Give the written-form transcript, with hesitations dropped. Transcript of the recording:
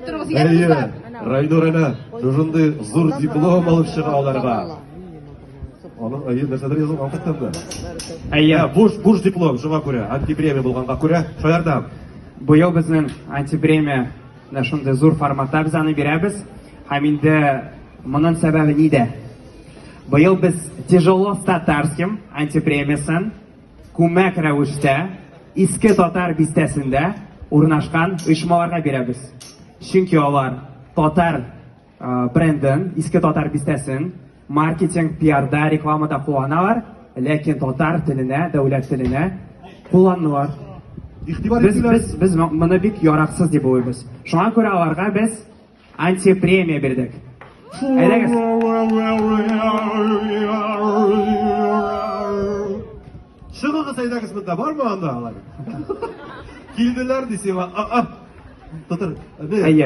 тұрғысы Әйе, келді. Райнурена, ошондой зур диплом алып чыга аларга. Аның әйе нәрсәдер язылган кыттанда. Әйе, Буш диплом, шуңа күрә, антипремия булганга күрә, шаярдам. быел безнең антипремия шундый зур форматта без аны бирәбез. Һәм инде моның сәбәбе нидә? Быел без тяжело с татарским антипремиясын күмәк рәвештә иске татар бистәсендә урнашкан оешмаларга бирәбез. Чөнки алар татар брендын, иске татар бистәсен маркетинг, пиарда, рекламада кулланалар, ләкин татар теленә, дәүләт теленә кулланулар. Игътибар Без моны бик яраксыз дип уйлыйбыз. Шуңа күрә аларга без антипремия бирдек. Әйдәгез. Чыгыгыз әйдәгез монда, бармы анда алар? Килделәр дисең, Тотыр. Әйе.